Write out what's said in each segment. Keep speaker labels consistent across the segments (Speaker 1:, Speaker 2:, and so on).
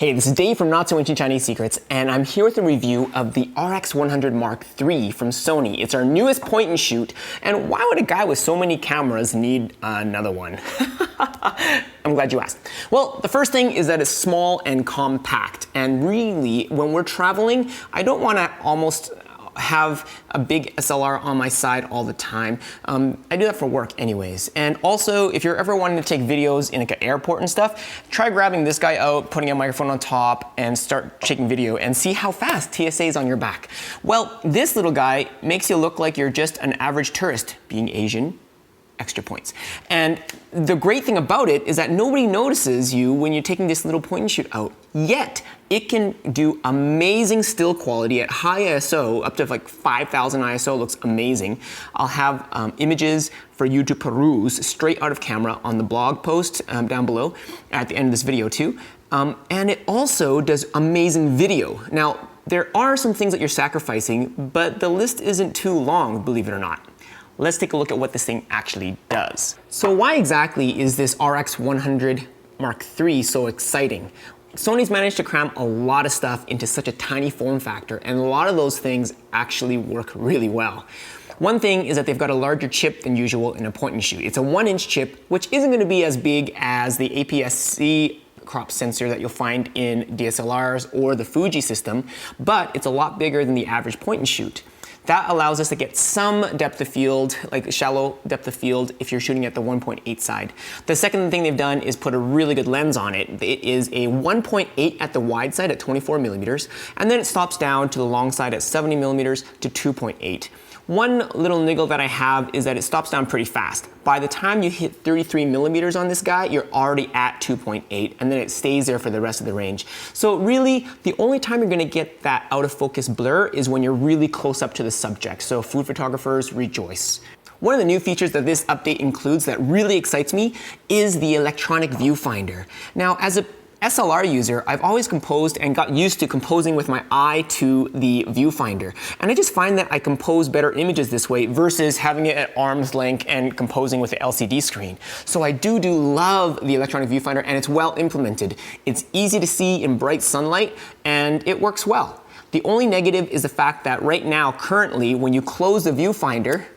Speaker 1: Hey, this is Dave from Not So Ancient Chinese Secrets, and I'm here with a review of the RX100M3 from Sony. It's our newest point and shoot, and why would a guy with so many cameras need another one? I'm glad you asked. Well, the first thing is that it's small and compact, and really, when we're traveling, I don't want to almost have a big SLR on my side all the time. I do that for work anyways. And also, if you're ever wanting to take videos in like an airport and stuff, try grabbing this guy out, putting a microphone on top, and start taking video and see how fast TSA is on your back. Well, this little guy makes you look like you're just an average tourist. Being Asian, extra points. And the great thing about it is that nobody notices you when you're taking this little point and shoot out. Yet, it can do amazing still quality at high ISO, up to like 5,000 ISO, looks amazing. I'll have images for you to peruse straight out of camera on the blog post down below at the end of this video too. And it also does amazing video. Now, there are some things that you're sacrificing, but the list isn't too long, believe it or not. Let's take a look at what this thing actually does. So why exactly is this RX100M3 so exciting? Sony's managed to cram a lot of stuff into such a tiny form factor, and a lot of those things actually work really well. One thing is that they've got a larger chip than usual in a point and shoot. It's a 1-inch chip, which isn't going to be as big as the APS-C crop sensor that you'll find in DSLRs or the Fuji system, but it's a lot bigger than the average point and shoot. That allows us to get some depth of field, like shallow depth of field, if you're shooting at the 1.8 side. The second thing they've done is put a really good lens on it. It is a 1.8 at the wide side at 24 millimeters, and then it stops down to the long side at 70 millimeters to 2.8. One little niggle that I have is that it stops down pretty fast. By the time you hit 33 millimeters on this guy, you're already at 2.8, and then it stays there for the rest of the range. So really, the only time you're gonna get that out of focus blur is when you're really close up to the subject. So food photographers, rejoice. One of the new features that this update includes that really excites me is the electronic viewfinder. Now, as a SLR user, I've always composed and got used to composing with my eye to the viewfinder. And I just find that I compose better images this way versus having it at arm's length and composing with the LCD screen. So I do love the electronic viewfinder, and it's well implemented. It's easy to see in bright sunlight, and it works well. The only negative is the fact that right now, currently, when you close the viewfinder,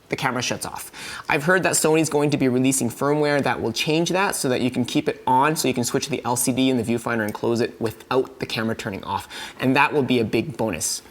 Speaker 1: the camera shuts off. I've heard that Sony's going to be releasing firmware that will change that so that you can keep it on, so you can switch the LCD in the viewfinder and close it without the camera turning off. And that will be a big bonus.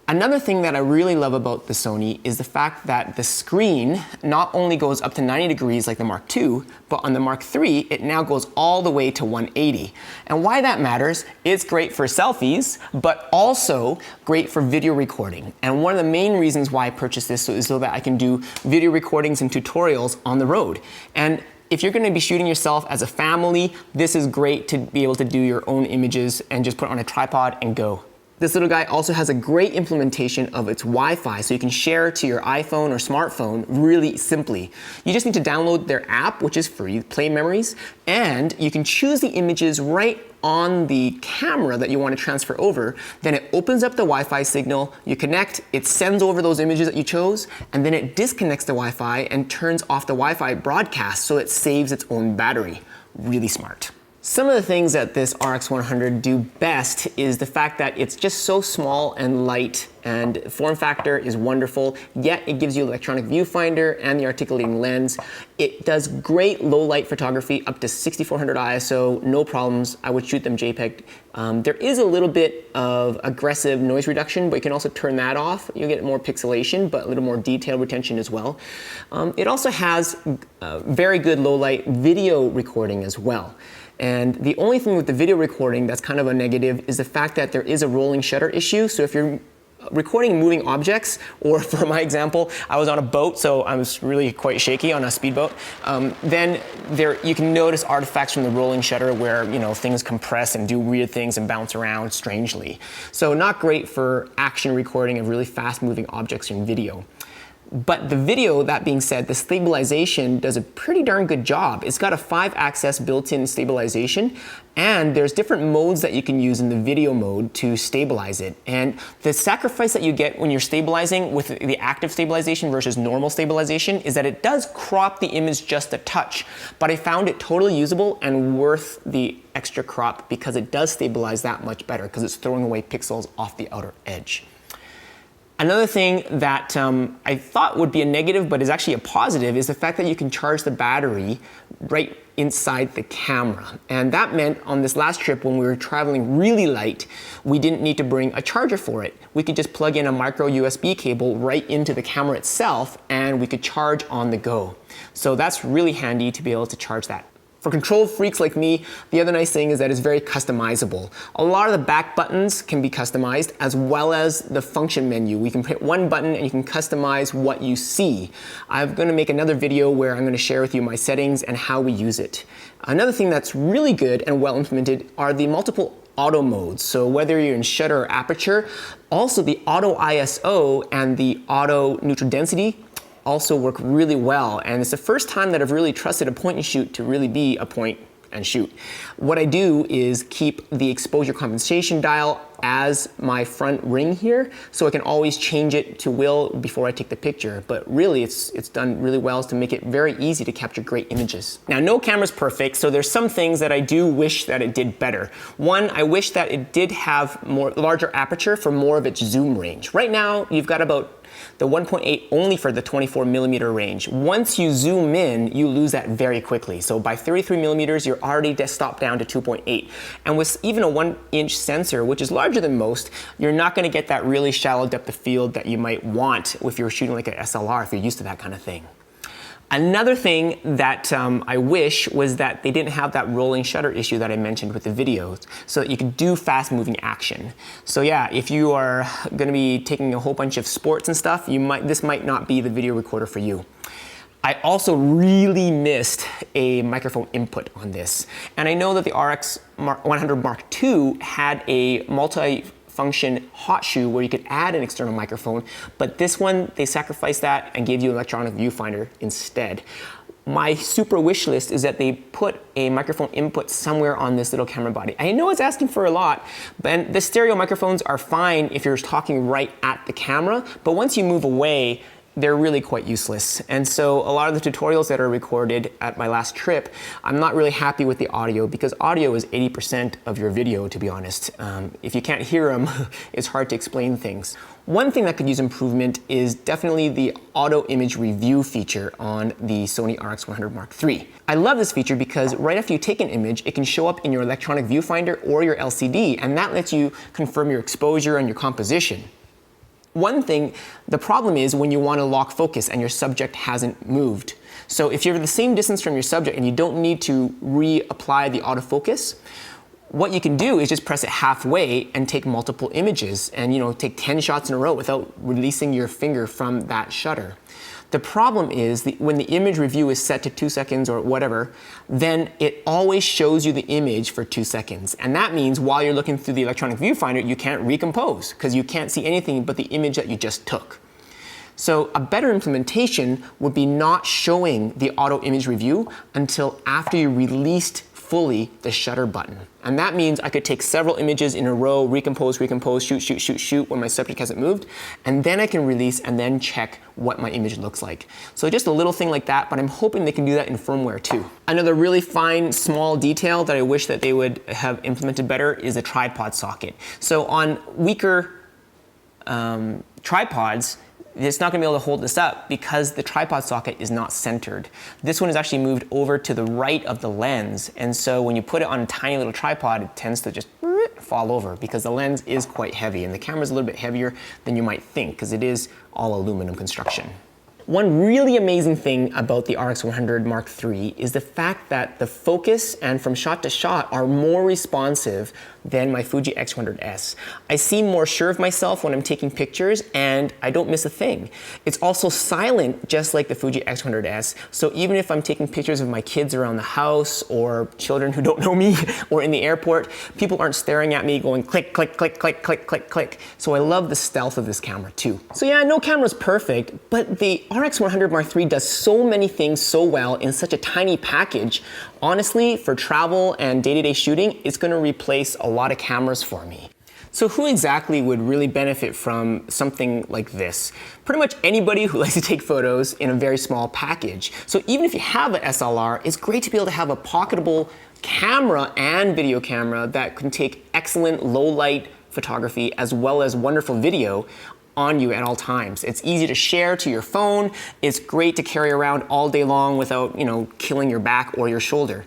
Speaker 1: Another thing that I really love about the Sony is the fact that the screen not only goes up to 90 degrees like the Mark II, but on the Mark III, it now goes all the way to 180. And why that matters, it's great for selfies, but also great for video recording. And one of the main reasons why I purchased this is so that I can do video recordings and tutorials on the road. And if you're going to be shooting yourself as a family, this is great to be able to do your own images and just put it on a tripod and go. This little guy also has a great implementation of its Wi-Fi, so you can share to your iPhone or smartphone really simply. You just need to download their app, which is free, Play Memories, and you can choose the images right on the camera that you want to transfer over. Then it opens up the Wi-Fi signal, you connect, it sends over those images that you chose, and then it disconnects the Wi-Fi and turns off the Wi-Fi broadcast so it saves its own battery. Really smart. Some of the things that this RX100 do best is the fact that it's just so small and light, and form factor is wonderful, yet it gives you electronic viewfinder and the articulating lens. It does great low light photography up to 6400 ISO, no problems. I would shoot them JPEG. There is a little bit of aggressive noise reduction, but you can also turn that off. You'll get more pixelation, but a little more detail retention as well. It also has very good low light video recording as well. And the only thing with the video recording that's kind of a negative is the fact that there is a rolling shutter issue. So if you're recording moving objects, or for my example, I was on a boat, so I was really quite shaky on a speedboat, then you can notice artifacts from the rolling shutter where things compress and do weird things and bounce around strangely. So not great for action recording of really fast moving objects in video. But the video, that being said, the stabilization does a pretty darn good job. It's got a 5-axis built-in stabilization, and there's different modes that you can use in the video mode to stabilize it. And the sacrifice that you get when you're stabilizing with the active stabilization versus normal stabilization is that it does crop the image just a touch, but I found it totally usable and worth the extra crop because it does stabilize that much better because it's throwing away pixels off the outer edge. Another thing that I thought would be a negative but is actually a positive is the fact that you can charge the battery right inside the camera. And that meant on this last trip when we were traveling really light, we didn't need to bring a charger for it. We could just plug in a micro USB cable right into the camera itself and we could charge on the go. So that's really handy to be able to charge that. For control freaks like me, the other nice thing is that it's very customizable. A lot of the back buttons can be customized as well as the function menu. We can hit one button and you can customize what you see. I'm going to make another video where I'm going to share with you my settings and how we use it. Another thing that's really good and well implemented are the multiple auto modes. So whether you're in shutter or aperture, also the auto ISO and the auto neutral density also work really well, and it's the first time that I've really trusted a point and shoot to really be a point and shoot. What I do is keep the exposure compensation dial as my front ring here, so I can always change it to will before I take the picture, but really it's done really well to make it very easy to capture great images. Now, no camera's perfect, so there's some things that I do wish that it did better. One, I wish that it did have larger aperture for more of its zoom range. Right now, you've got about the 1.8 only for the 24mm range. Once you zoom in, you lose that very quickly. So by 33mm, you're already stopped down to 2.8. And with even a 1-inch sensor, which is larger than most, you're not going to get that really shallow depth of field that you might want if you're shooting like an SLR, if you're used to that kind of thing. Another thing that I wish was that they didn't have that rolling shutter issue that I mentioned with the videos, so that you could do fast-moving action. So yeah, if you are going to be taking a whole bunch of sports and stuff, this might not be the video recorder for you. I also really missed a microphone input on this. And I know that the RX100 Mark II had a multi-function hot shoe where you could add an external microphone, but this one, they sacrificed that and gave you an electronic viewfinder instead. My super wish list is that they put a microphone input somewhere on this little camera body. I know it's asking for a lot, but the stereo microphones are fine if you're talking right at the camera, but once you move away, they're really quite useless. And so a lot of the tutorials that are recorded at my last trip, I'm not really happy with the audio because audio is 80% of your video, to be honest. If you can't hear them, it's hard to explain things. One thing that could use improvement is definitely the auto image review feature on the Sony RX100 Mark III. I love this feature because right after you take an image, it can show up in your electronic viewfinder or your LCD, and that lets you confirm your exposure and your composition. One thing, the problem is when you want to lock focus and your subject hasn't moved. So if you're the same distance from your subject and you don't need to reapply the autofocus, what you can do is just press it halfway and take multiple images and take 10 shots in a row without releasing your finger from that shutter. The problem is when the image review is set to 2 seconds or whatever, then it always shows you the image for 2 seconds. And that means while you're looking through the electronic viewfinder, you can't recompose because you can't see anything but the image that you just took. So a better implementation would be not showing the auto image review until after you released fully the shutter button. And that means I could take several images in a row, recompose, shoot when my subject hasn't moved, and then I can release and then check what my image looks like. So just a little thing like that, but I'm hoping they can do that in firmware too. Another really fine, small detail that I wish that they would have implemented better is a tripod socket. So on weaker tripods, it's not going to be able to hold this up because the tripod socket is not centered. This one is actually moved over to the right of the lens, and so when you put it on a tiny little tripod, it tends to just fall over because the lens is quite heavy, and the camera is a little bit heavier than you might think because it is all aluminum construction. One really amazing thing about the RX100 Mark III is the fact that the focus and from shot to shot are more responsive than my Fuji X100S. I seem more sure of myself when I'm taking pictures and I don't miss a thing. It's also silent just like the Fuji X100S, so even if I'm taking pictures of my kids around the house or children who don't know me or in the airport, people aren't staring at me going click, click, click, click, click, click, click. So I love the stealth of this camera too. So yeah, no camera's perfect, but the RX100 Mark III does so many things so well in such a tiny package. Honestly, for travel and day-to-day shooting, it's gonna replace a lot of cameras for me. So who exactly would really benefit from something like this? Pretty much anybody who likes to take photos in a very small package. So even if you have an SLR, it's great to be able to have a pocketable camera and video camera that can take excellent low light photography as well as wonderful video on you at all times. It's easy to share to your phone. It's great to carry around all day long without, killing your back or your shoulder.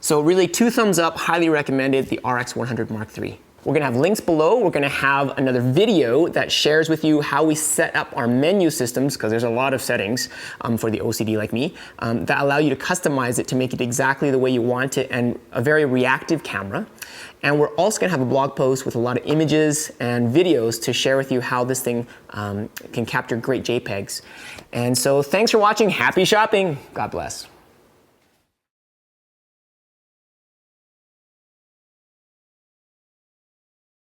Speaker 1: So really 2 thumbs up, highly recommended the RX100 Mark III. We're gonna have links below. We're gonna have another video that shares with you how we set up our menu systems, because there's a lot of settings for the OCD like me, that allow you to customize it to make it exactly the way you want it, and a very reactive camera. And we're also gonna have a blog post with a lot of images and videos to share with you how this thing can capture great JPEGs. And so thanks for watching, happy shopping, God bless.